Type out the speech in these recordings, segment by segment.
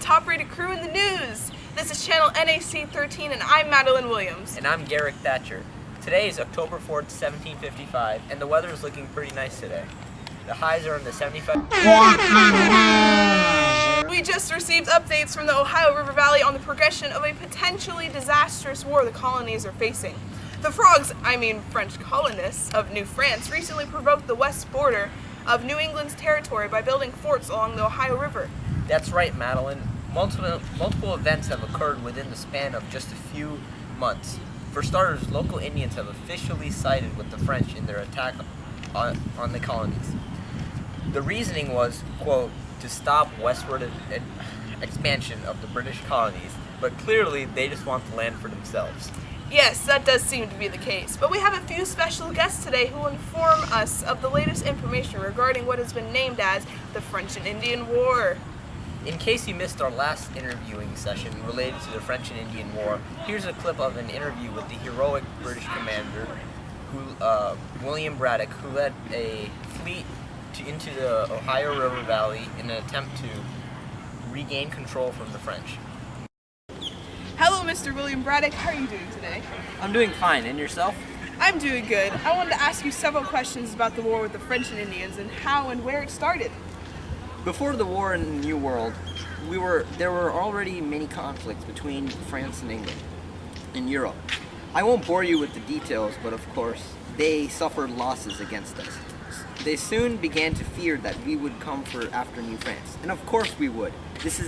top-rated crew in the news. This is channel NAC 13 and I'm Madeline Williams. And I'm Girish Thatcher. Today is October 4th, 1755, and the weather is looking pretty nice today. The highs are in the 75. We just received updates from the Ohio River Valley on the progression of a potentially disastrous war the colonies are facing. The French colonists of New France recently provoked the west border of New England's territory by building forts along the Ohio River. That's right, Madeline. Multiple events have occurred within the span of just a few months. For starters, local Indians have officially sided with the French in their attack on the colonies. The reasoning was, quote, to stop westward expansion of the British colonies, but clearly they just want the land for themselves. Yes, that does seem to be the case, but we have a few special guests today who will inform us of the latest information regarding what has been named as the French and Indian War. In case you missed our last interviewing session related to the French and Indian War, here's a clip of an interview with the heroic British commander, William Braddock, who led a fleet into the Ohio River Valley in an attempt to regain control from the French. Hello, Mr. William Braddock. How are you doing today? I'm doing fine, and yourself? I'm doing good. I wanted to ask you several questions about the war with the French and Indians and how and where it started. Before the war in the New World, there were already many conflicts between France and England in Europe. I won't bore you with the details, but of course, they suffered losses against us. They soon began to fear that we would come after New France, and of course we would.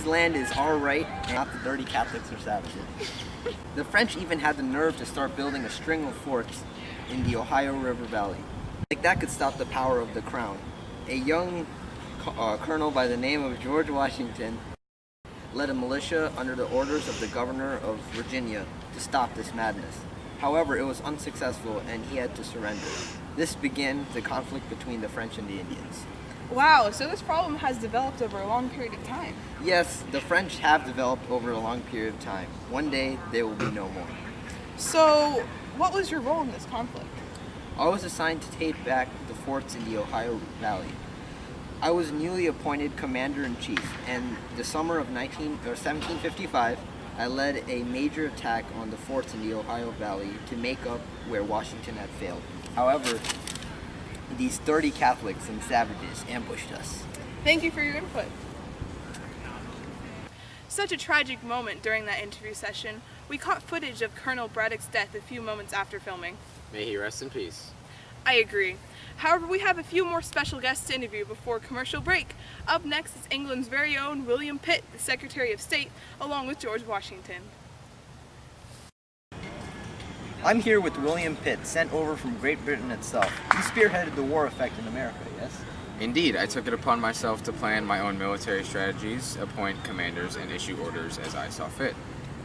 Land is our right, and not the dirty Catholics or savages. The French even had the nerve to start building a string of forts in the Ohio River Valley. Like that could stop the power of the crown. A young colonel by the name of George Washington led a militia under the orders of the governor of Virginia to stop this madness. However, it was unsuccessful and he had to surrender. This began the conflict between the French and the Indians. Wow, so this problem has developed over a long period of time. Yes, the French have developed over a long period of time. One day, there will be no more. So, what was your role in this conflict? I was assigned to take back the forts in the Ohio Valley. I was newly appointed commander-in-chief, and the summer of 1755, I led a major attack on the forts in the Ohio Valley to make up where Washington had failed. However, these dirty Catholics and savages ambushed us. Thank you for your input. Such a tragic moment during that interview session. We caught footage of Colonel Braddock's death a few moments after filming. May he rest in peace. I agree. However, we have a few more special guests to interview before commercial break. Up next is England's very own William Pitt, the Secretary of State, along with George Washington. I'm here with William Pitt, sent over from Great Britain itself. He spearheaded the war effect in America, yes? Indeed, I took it upon myself to plan my own military strategies, appoint commanders, and issue orders as I saw fit.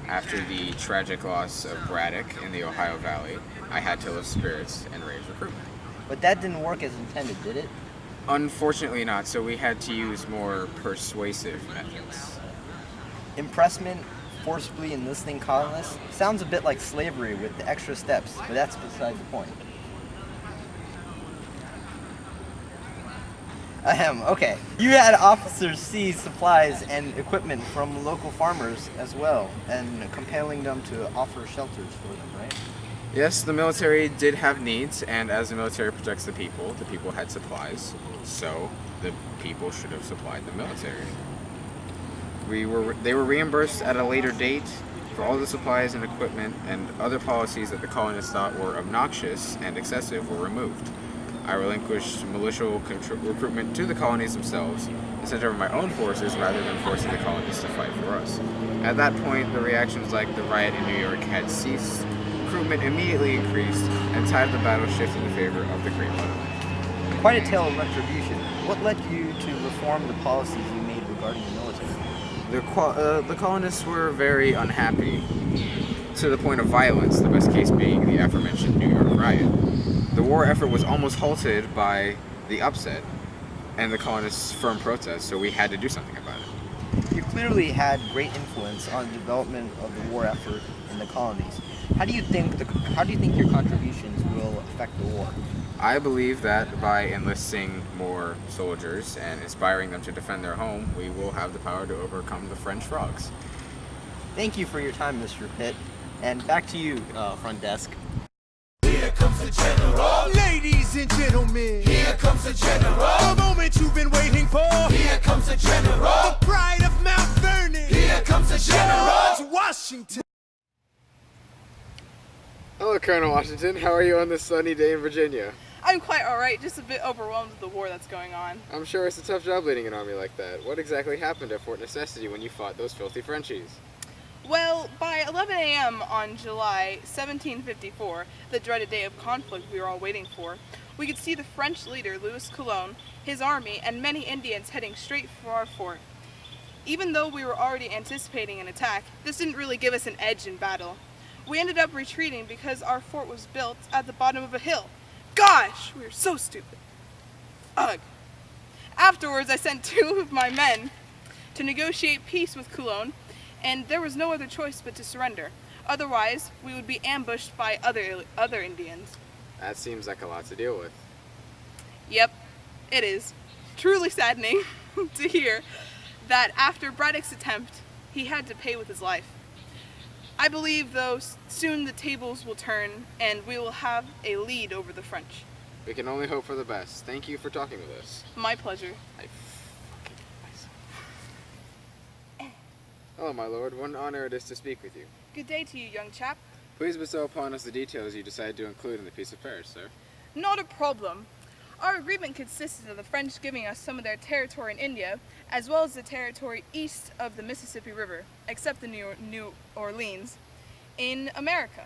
After the tragic loss of Braddock in the Ohio Valley, I had to lift spirits and raise recruitment. But that didn't work as intended, did it? Unfortunately not, so we had to use more persuasive methods. Impressment, forcibly enlisting colonists, sounds a bit like slavery with the extra steps, but that's beside the point. Okay. You had officers seize supplies and equipment from local farmers as well, and compelling them to offer shelters for them, right? Yes, the military did have needs, and as the military protects the people had supplies, so the people should have supplied the military. They were reimbursed at a later date for all the supplies and equipment, and other policies that the colonists thought were obnoxious and excessive were removed. I relinquished militia recruitment to the colonies themselves and sent over my own forces rather than forcing the colonists to fight for us. At that point, the reactions like the riot in New York had ceased, recruitment immediately increased, and tide of the battle shifted in favor of the Great Motherland. Quite a tale of retribution. What led you to reform the policies you made regarding the military? The colonists were very unhappy, to the point of violence, the best case being the aforementioned New York riot. The war effort was almost halted by the upset and the colonists' firm protest, so we had to do something about it. You clearly had great influence on the development of the war effort in the colonies. How do you think your contributions will affect the war? I believe that by enlisting more soldiers and inspiring them to defend their home, we will have the power to overcome the French frogs. Thank you for your time, Mr. Pitt. And back to you, front desk. Here comes the general. Ladies and gentlemen, here comes the general. The moment you've been waiting for. Here comes the general. The pride of Mount Vernon. Here comes the general. George Washington. Hello, Colonel Washington. How are you on this sunny day in Virginia? I'm quite alright, just a bit overwhelmed with the war that's going on. I'm sure it's a tough job leading an army like that. What exactly happened at Fort Necessity when you fought those filthy Frenchies? Well, by 11 a.m. on July 1754, the dreaded day of conflict we were all waiting for, we could see the French leader, Louis Caelan, his army, and many Indians heading straight for our fort. Even though we were already anticipating an attack, this didn't really give us an edge in battle. We ended up retreating because our fort was built at the bottom of a hill. Gosh, we were so stupid. Ugh. Afterwards, I sent 2 of my men to negotiate peace with Caelan, and there was no other choice but to surrender. Otherwise, we would be ambushed by other Indians. That seems like a lot to deal with. Yep, it is. Truly saddening to hear that after Braddock's attempt, he had to pay with his life. I believe, though, soon the tables will turn and we will have a lead over the French. We can only hope for the best. Thank you for talking with us. My pleasure. Hello, my lord. What an honor it is to speak with you. Good day to you, young chap. Please bestow upon us the details you decided to include in the Peace of Paris, sir. Not a problem. Our agreement consisted of the French giving us some of their territory in India, as well as the territory east of the Mississippi River, except the New Orleans, in America.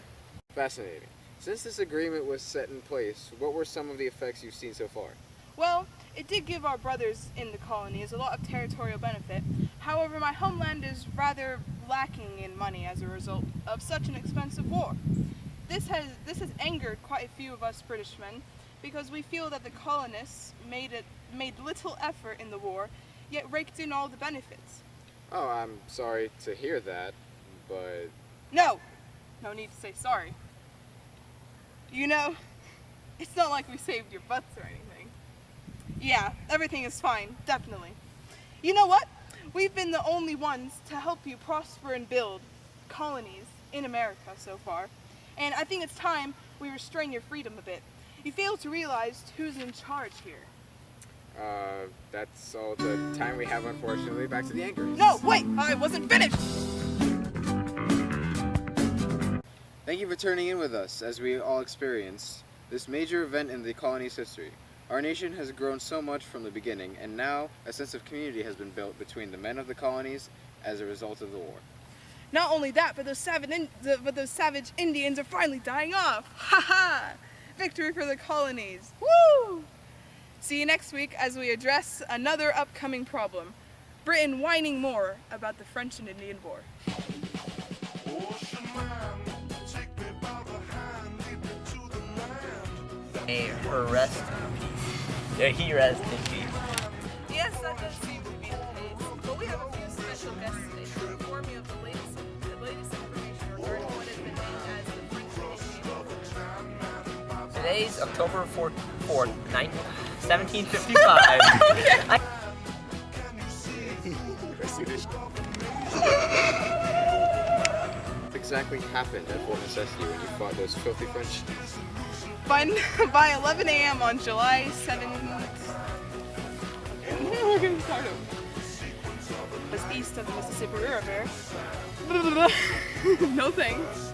Fascinating. Since this agreement was set in place, what were some of the effects you've seen so far? Well, it did give our brothers in the colonies a lot of territorial benefit. However, my homeland is rather lacking in money as a result of such an expensive war. This has angered quite a few of us British men, because we feel that the colonists made little effort in the war, yet raked in all the benefits. Oh, I'm sorry to hear that, but... No need to say sorry. You know, it's not like we saved your butts or anything. Yeah, everything is fine, definitely. You know what? We've been the only ones to help you prosper and build colonies in America so far, and I think it's time we restrain your freedom a bit. You fail to realize who's in charge here. That's all the time we have, unfortunately. Back to the anchors. No, wait! I wasn't finished! Thank you for turning in with us as we all experience this major event in the colony's history. Our nation has grown so much from the beginning, and now a sense of community has been built between the men of the colonies as a result of the war. Not only that, but those savage Indians are finally dying off. Ha ha! Victory for the colonies. Woo! See you next week as we address another upcoming problem. Britain whining more about the French and Indian War. May her rest in peace. Yeah, he rest in peace. Yes, that does seem to be the case. But we have a few special guests today to inform you of the latest information regarding what has been named as the French and Indian War. Today's October 4th, 1755. What exactly happened at Fort Necessity when you fought those filthy French? By 11 a.m. on July 7th, we're getting started. Was east of the Mississippi River. No thanks.